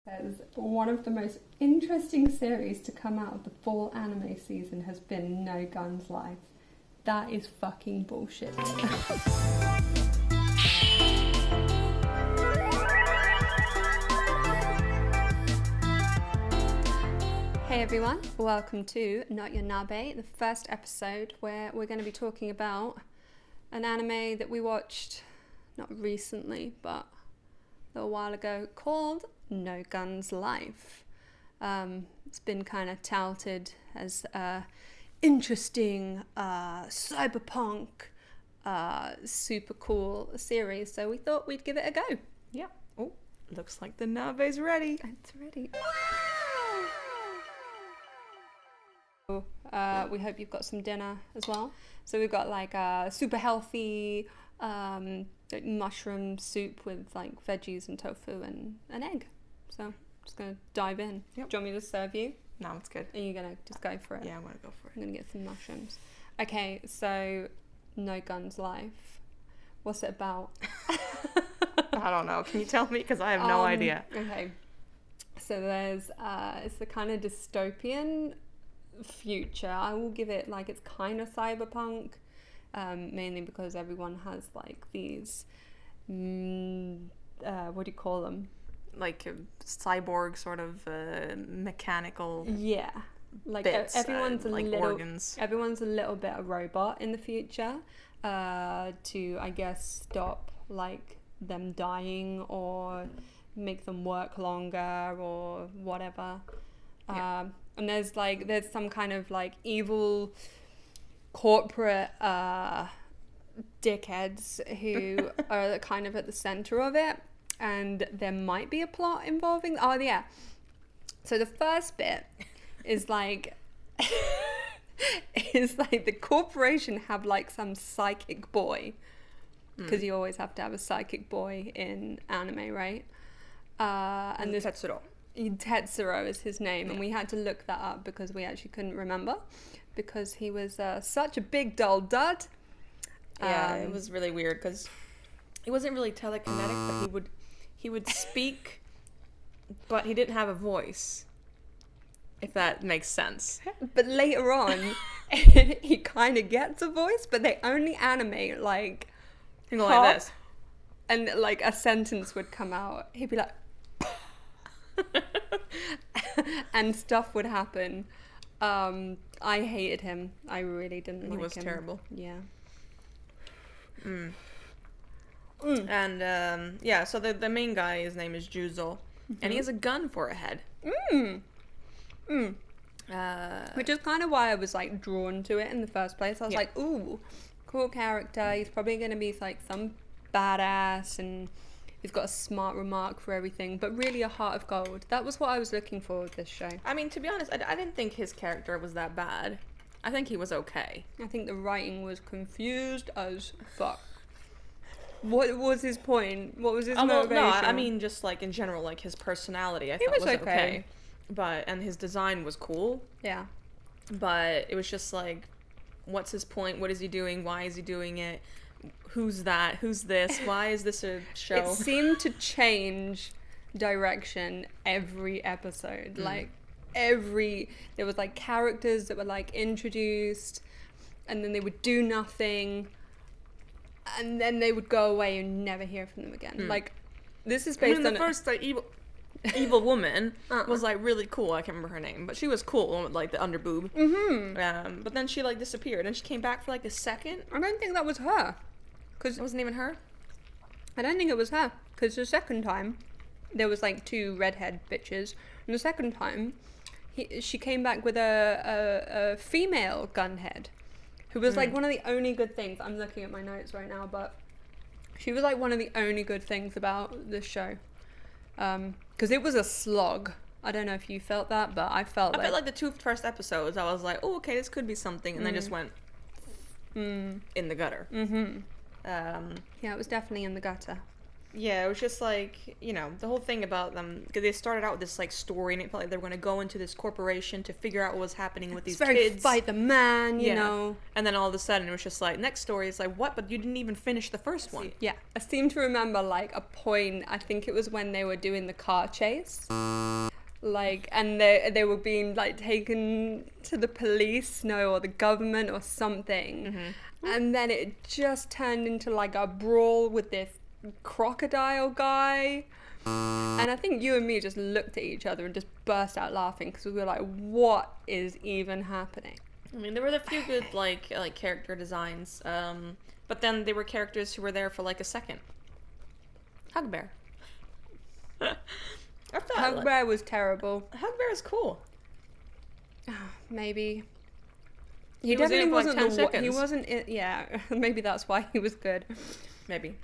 Says one of the most interesting series to come out of the fall anime season has been No Guns Life. That is fucking bullshit. Hey everyone, welcome to Not Your Nabe, the first episode where we're going to be talking about an anime that we watched not recently but a little while ago called No Guns Life. It's been kind of touted as interesting cyberpunk super cool series, so we thought we'd give it a go. Yeah. Oh, looks like the Nabe's ready. It's ready. We hope you've got some dinner as well. So we've got like a super healthy like mushroom soup with like veggies and tofu and an egg. So I'm just gonna dive in. Yep. Do you want me to serve you? No, it's good. Are you gonna just go for it? Yeah, I'm gonna go for it. I'm gonna get some mushrooms. Okay, so No Guns Life. What's it about? I don't know. Can you tell me? Because I have no idea. Okay. So there's it's the kind of dystopian future. I will give it like it's kind of cyberpunk, mainly because everyone has like these what do you call them, Like a cyborg sort of mechanical like bits, everyone's a like little organs. Everyone's a little bit a robot in the future, to I guess stop like them dying or make them work longer or whatever. And there's some kind of like evil corporate dickheads who are kind of at the center of it, and there might be a plot involving. Oh yeah. So the first bit is like the corporation have like some psychic boy, because you always have to have a psychic boy in anime, right? And this Tetsuro is his name, and we had to look that up because we actually couldn't remember, because he was such a big dull dud. Yeah, it was really weird because he wasn't really telekinetic, but he would speak, but he didn't have a voice, if that makes sense. But later on, he kind of gets a voice, but they only animate like He go like this, and like a sentence would come out. He'd be like. And stuff would happen. I hated him. I really didn't like him. He was terrible. Yeah. And so the main guy, his name is Juzo, and he has a gun for a head. Which is kind of why I was like drawn to it in the first place. I was like, ooh, cool character. He's probably going to be like some badass, and he's got a smart remark for everything, but really a heart of gold. That was what I was looking for with this show. I mean, to be honest, I didn't think his character was that bad. I think he was okay. I think the writing was confused as fuck. What was his point? What was his motivation? No, I mean just like in general, like his personality I thought was okay. And his design was cool. Yeah. But it was just like, what's his point? What is he doing? Why is he doing it? Who's that? Who's this? Why is this a show? It seemed to change direction every episode. Like there was like characters that were like introduced, and then they would do nothing, and then they would go away and never hear from them again. Like this is based on the first evil woman was like really cool. I can't remember her name, but she was cool with like the underboob. But then she like disappeared, and she came back for like a second. I don't think that was her. It wasn't even her? I don't think it was her. Because the second time, there was like two redhead bitches. And the second time, she came back with a female gunhead. Who was like one of the only good things. I'm looking at my notes right now, but she was like one of the only good things about this show. Because it was a slog. I don't know if you felt that, but I felt like the two first episodes, I was like, oh, okay, this could be something. And then just went in the gutter. Yeah, it was definitely in the gutter. Yeah, it was just like, the whole thing about them, because they started out with this like story, and it felt like they were going to go into this corporation to figure out what was happening with these kids. Fight the man, you know. And then all of a sudden it was just like, next story is like, what? But you didn't even finish the first one. Yeah, I seem to remember like a point, I think it was when they were doing the car chase. Like, and they were being like taken to the police, or the government or something. Mm-hmm. And then it just turned into like a brawl with this Crocodile guy. And I think you and me just looked at each other and just burst out laughing because we were like, what is even happening? I mean, there were a few good like character designs, but then they were characters who were there for like a second. Hugbear. Hugbear was terrible. Hugbear is cool. Maybe. He definitely wasn't like 10 seconds. He wasn't. Yeah, maybe that's why he was good. Maybe.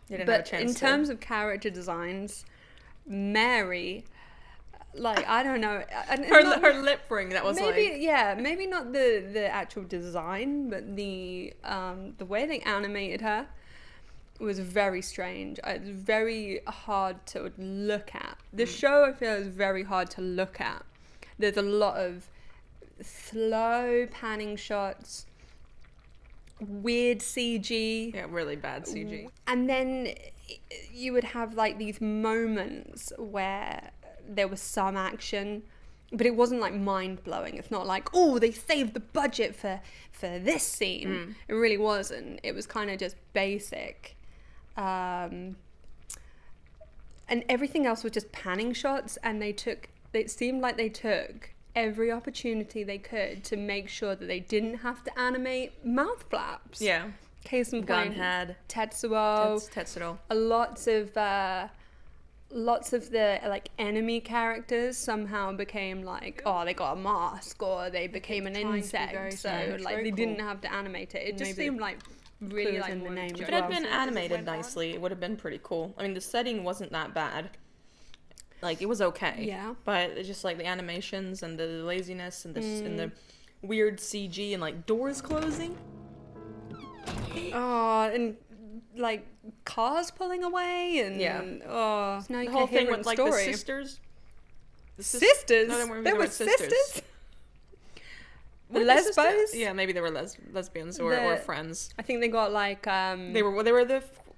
He didn't but have a chance in terms of character designs, Mary, like, I don't know. Her lip ring, that was maybe, like... Yeah, maybe not the actual design, but the way they animated her was very strange. It's very hard to look at. The show, I feel, is very hard to look at. There's a lot of slow panning shots, weird CG. Yeah, really bad CG. And then you would have like these moments where there was some action, but it wasn't like mind-blowing. It's not like, oh, they saved the budget for this scene. It really wasn't. It was kind of just basic. And everything else was just panning shots, and it seemed like they took every opportunity they could to make sure that they didn't have to animate mouth flaps. Yeah. Case in point, Gunhead, Tetsuo. Lots of the like enemy characters somehow became like, oh, they got a mask, or they became an insect, so like they didn't have to animate it. It just seemed like really like in the name. If it had been animated nicely, it would have been pretty cool. I mean, the setting wasn't that bad. Like, it was okay. Yeah. But it's just like the animations and the laziness and the weird CG and like doors closing. Oh, and like cars pulling away and the no whole thing with like the story. sisters. Sisters? No, there were sisters? The Lesbos? lesbos? Yeah, maybe they were lesbians or friends. I think they got like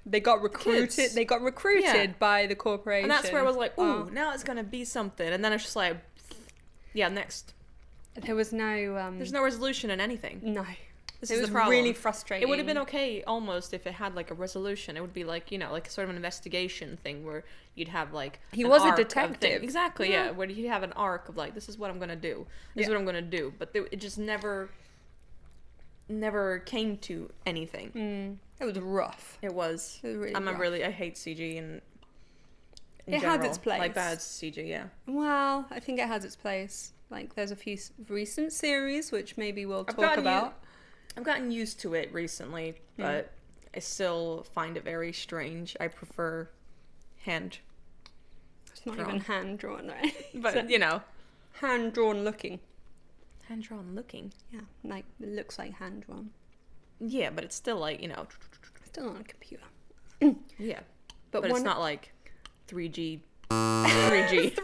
they got recruited. Kids. They got recruited by the corporation. And that's where I was like, ooh, now it's gonna be something. And then it's just like, yeah, next. There was no there's no resolution in anything. No. This it is was the problem. really frustrating. It would have been okay almost if it had like a resolution. It would be like, like sort of an investigation thing where you'd have like he was a detective. Exactly, yeah. Where you'd have an arc of like, this is what I'm gonna do. This is what I'm gonna do. But it just never came to anything. It was rough. It was. Really rough. I hate CG and it general, has its place. like bad CG, yeah. Well, I think it has its place. Like, there's a few recent series which maybe we'll talk about. I've gotten used to it recently, but I still find it very strange. I prefer hand. It's not even hand drawn, right? But hand drawn looking. Hand drawn looking. Yeah, like it looks like hand drawn. Yeah, but it's still like still on a computer. Yeah, but it's not like 3G. 3G.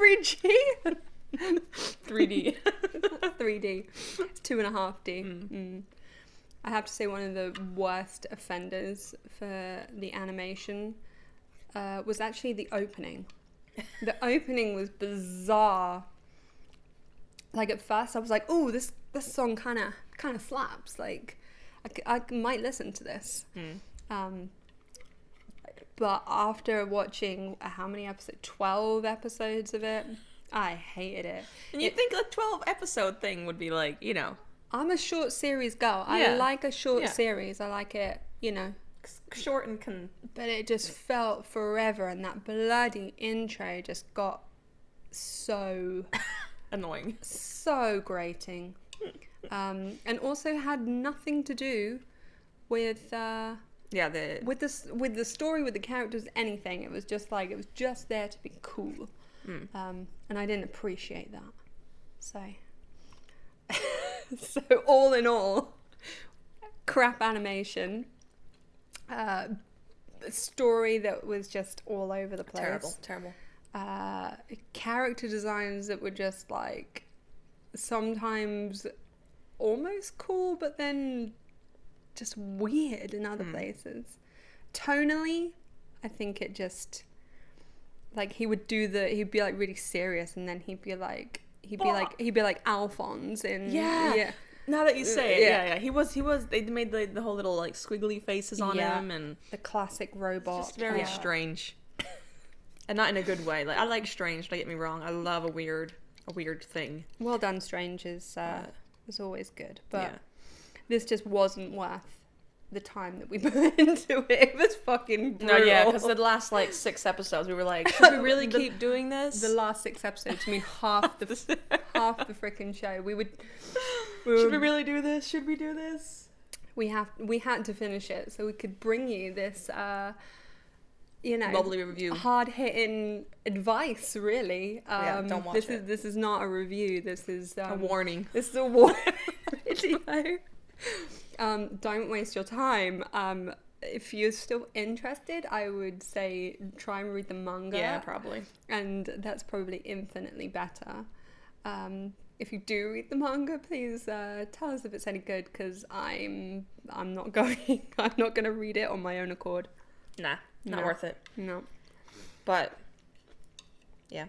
3D. 3D. It's 2.5D. I have to say one of the worst offenders for the animation was actually the opening. The opening was bizarre. Like, at first I was like, oh, this song kind of slaps. Like, I might listen to this. But after watching how many episodes? 12 episodes of it, I hated it. And you'd think a 12 episode thing would be like, I'm a short series girl. I like a short series. I like it, short and But it just felt forever, and that bloody intro just got so annoying, so grating, and also had nothing to do with with the story, with the characters, anything. It was just there to be cool, and I didn't appreciate that. So all in all, crap animation, story that was just all over the place. Terrible. Character designs that were just like sometimes almost cool, but then just weird in other places. Tonally, I think it just like he'd be like really serious, and then he'd be like Alphonse in Now that you say it, he was. They made the whole little like squiggly faces on him, and the classic robot. Just very strange, and not in a good way. Like I like strange. Don't get me wrong. I love a weird thing. Well done, Strange is always good, but this just wasn't worth the time that we put into it. It was fucking brutal. No, yeah, because the last like 6 episodes, we were like, should we really keep doing this? The last 6 episodes, I mean half the freaking show. Should we really do this? Should we do this? We had to finish it so we could bring you this, bubbly review, hard hitting advice. Really, don't watch it. This is not a review. This is a warning. This is a warning video. Don't waste your time. If you're still interested, I would say try and read the manga. Yeah, probably. And that's probably infinitely better. If you do read the manga, please tell us if it's any good, because I'm not going. I'm not going to read it on my own accord. Nah, not worth it. No. But yeah.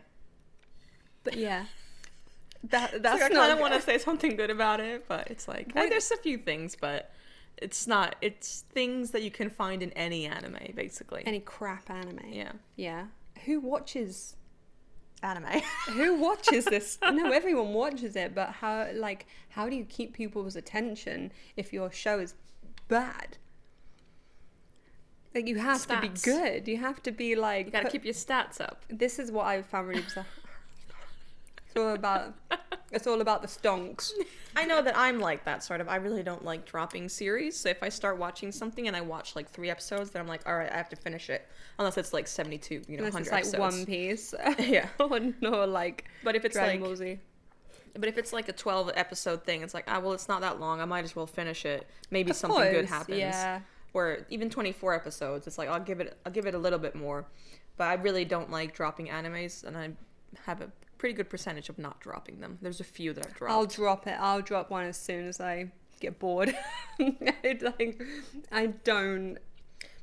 That's like I kind of want to say something good about it, but it's like there's a few things, but it's not. It's things that you can find in any anime, basically. Any crap anime. Yeah. Yeah. Who watches anime? Who watches this? No, everyone watches it, but how do you keep people's attention if your show is bad? Like, you have to be good. You have to be like... You gotta keep your stats up. This is what I found really bizarre. It's all about the stonks. I know that I'm like that, sort of. I really don't like dropping series. So if I start watching something and I watch like 3 episodes, then I'm like, all right, I have to finish it. Unless it's like 72, 100 Unless it's episodes. One Piece. Yeah. or like but if it's Dragon Ball Z. But if it's like a 12 episode thing, it's like, well, it's not that long. I might as well finish it. Maybe something good happens. Yeah. Or even 24 episodes, it's like I'll give it a little bit more. But I really don't like dropping animes, and I have a pretty good percentage of not dropping them. There's a few that I've dropped. I'll drop it. I'll drop one as soon as I get bored. I don't.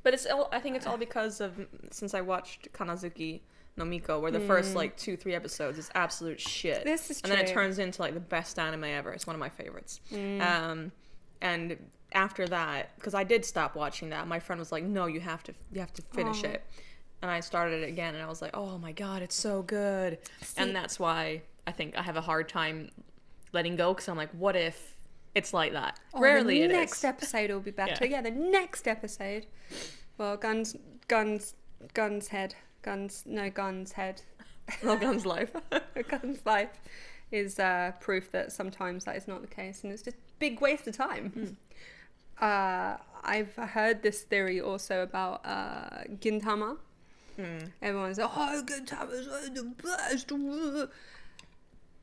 But I think it's all because of, since I watched Kanazuki no Miko, where the first like 2-3 episodes is absolute shit. This is true. And then it turns into like the best anime ever. It's one of my favorites. And after that, because I did stop watching that, my friend was like, no, you have to finish it. And I started it again, and I was like, oh my god, it's so good. And that's why I think I have a hard time letting go, because I'm like, what if it's like that? Rarely it is. The next episode will be better. Yeah, the next episode. Well, guns head. No, Guns head. Well, Guns life. Guns life is proof that sometimes that is not the case, and it's just a big waste of time. I've heard this theory also about Gintama. Everyone's like, oh, Gintama's the best.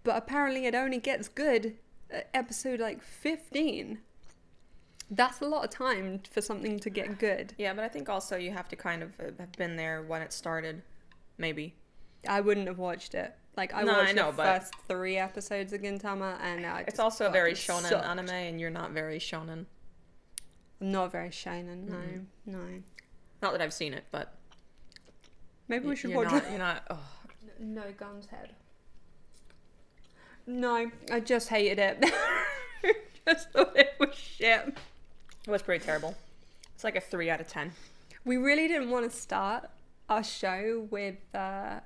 But apparently it only gets good at episode like 15. That's a lot of time for something to get good. Yeah, but I think also you have to kind of have been there when it started, maybe. I wouldn't have watched it. Like, I watched the first 3 episodes of Gintama, and it's also a very shonen anime, and you're not very shonen. I'm not very shonen, no. Not that I've seen it, but maybe we should watch it. You're not. Oh. No, Guns head. No, I just hated it. Just thought it was shit. It was pretty terrible. It's like a 3 out of 10. We really didn't want to start our show with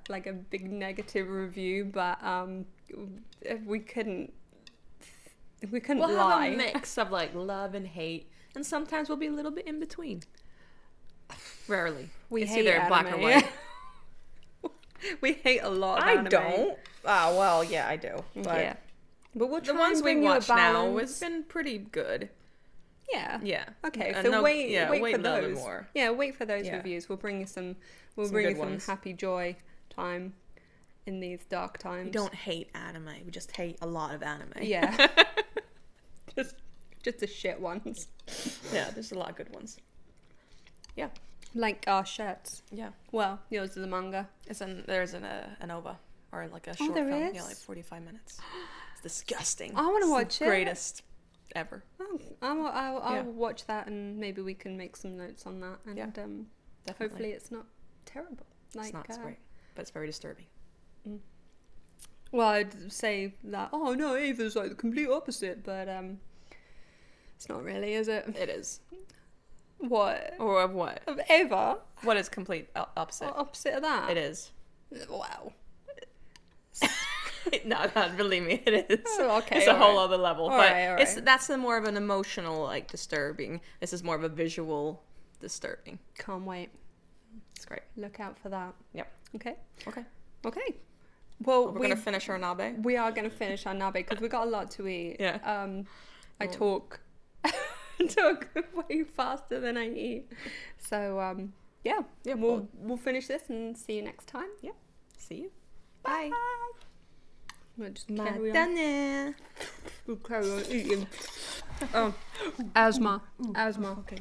like a big negative review, but we couldn't we'll lie. Have a mix of like love and hate, and sometimes we'll be a little bit in between. Rarely. It's hate either anime. black or white. We hate a lot of I anime. don't. Oh, well, yeah, I do. But yeah. But we'll try the ones and bring we watch now balance. has been pretty good. Yeah. Yeah. Okay, so wait for those. More. Yeah, wait for those reviews. We'll bring you some happy joy time in these dark times. We don't hate anime. We just hate a lot of anime. Yeah. just the shit ones. Yeah, there's a lot of good ones. Yeah. Like our shirts. Yeah. Well, yours is a manga. There's an OVA or like a short there film. is? Yeah, like 45 minutes. It's disgusting. I want to It's watch the it. greatest ever. Oh, I'll Yeah. watch that and maybe we can make some notes on that. And Definitely. hopefully it's not terrible. It's not great, but it's very disturbing. Well, I'd say that, oh no, Ava's like the complete opposite, but it's not really, is it? It is. What? Or of what? Of Ava? What is complete opposite? What opposite of that? It is. Wow. No, believe me, it is. Oh, okay, It's a whole alright. other level. Alright, But alright. that's more of an emotional, like, disturbing. This is more of a visual disturbing. Can't wait. It's great. Look out for that. Yep. Okay. Okay. Okay. Well, We're going to finish our nabe. we are going to finish our nabe because we got a lot to eat. Yeah. I talk way faster than I eat. So, yeah. Yeah, We'll finish this and see you next time. Yeah. See you. Bye. We'll just carry on. Madonna. We'll carry on eating. Oh, asthma. Okay.